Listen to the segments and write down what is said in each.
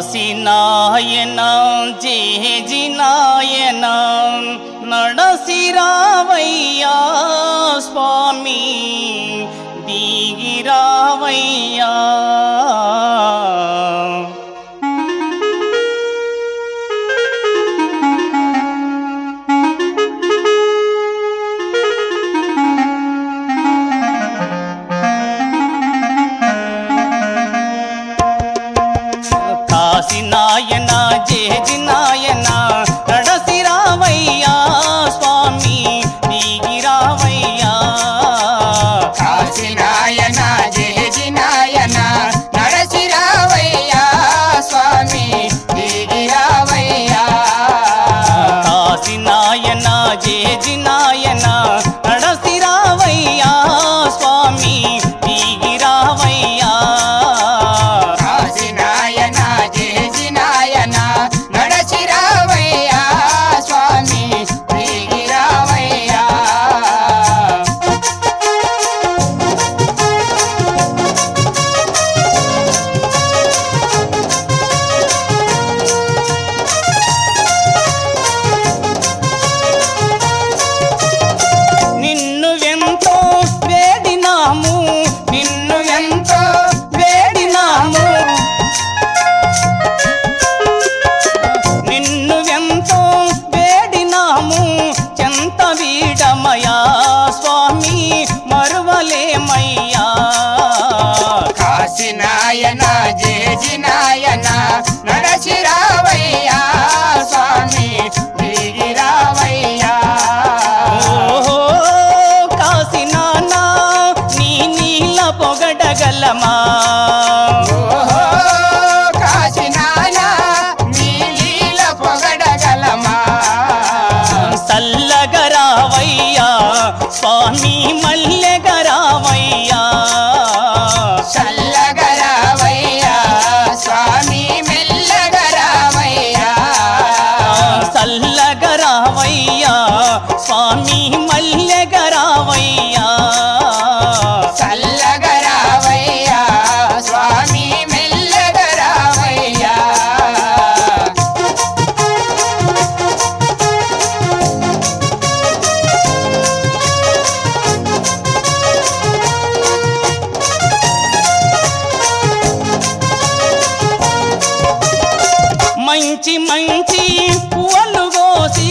కాశీనాయన జేజినాయన నడసిరావయ్యా స్వామి దిగిరావయ్యా కాశీనాయన జేజినాయన నడసిరావయ్యా స్వామి దిగిరావయ్యా కాశీనాయన జేజినాయన నడసిరావయ్యా స్వామి దిగిరావయ్యా కాశీనాయన జేజినాయన నడసిరావయ్యా స్వామి దిగిరావయ్యా కాశీనాయన జేజినాయన నడసిరావయ్యా స్వామి దిగిరావయ్యా నిన్ను ఎంతో వేడినాము నిన్ను ఎంతో వేడినాము నిన్ను ఎంతో వేడినాము చెంత వీడమయా స్వామి మరువలేమయ్యా కాశీనాయన జేజినాయన నడసిరావయ్యా స్వామి దిగిరావయ్యా ఓహో కాశీనానా నీ నీల పొగడగలమా ఓహో కాశీనాయన నీ లీల పొగడగలమా సల్లగరావయ్యా స్వామి మల్లెగరావయ్యా చల్లగరావయ్యా స్వామి మెల్లగరావయ్యా సల్లగరావయ్యా స్వామి మల్లెగరావయ్యా చల్లగరావయ్యా స్వామి మెల్లగరావయ్యా మంచి మంచి పువ్వులు కోసి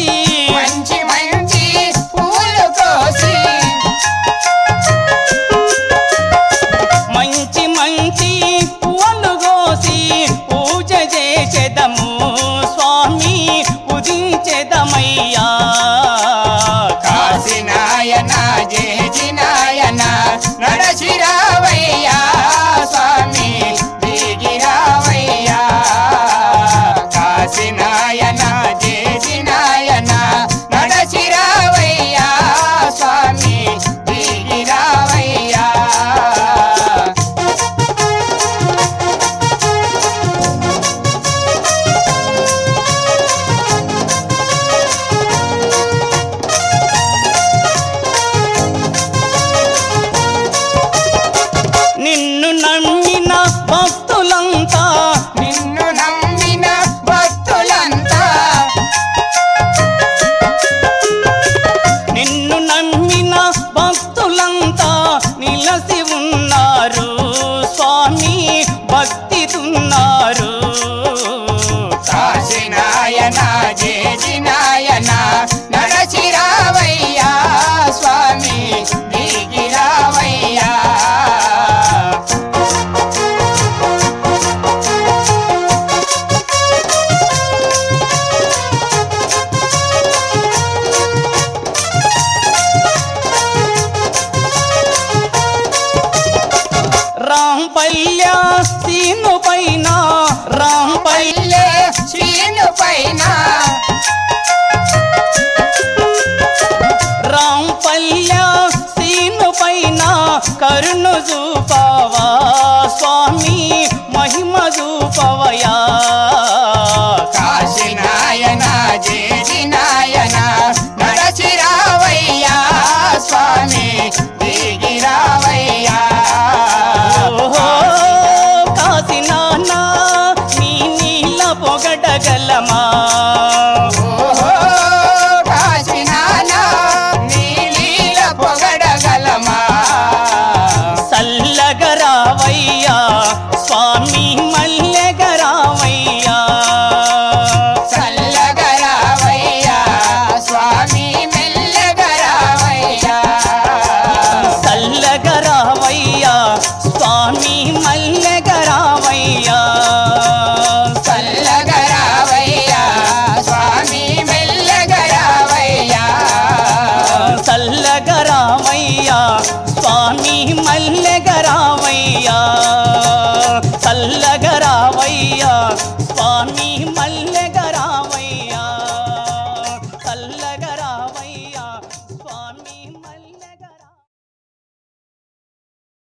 మంచి మంచి పూలు కోసి మంచి మంచి పువ్వులు కోసి పూజ చేసేదము స్వామి పూజించేదమయ్యా కాశీనాయన జేజినాయన నడసిరావయ్యా స్వామి దిగిరావయ్యా కాశీనాయన పొగడగలమా ఓహో కాశీనాథ నీ లీల పొగడగలమా సల్లగరావయ్యా స్వామి మల్లెగరావయ్యా చల్లగరావయ్యా స్వామి మెల్లగరావయ్యా సల్లగరావయ్యా స్వామి మల్లెగరావయ్యా చల్లగరావయ్యా స్వామి మెల్లగరావయ్యా సల్లగరావయ్యా స్వామి మల్లెగరావయ్యా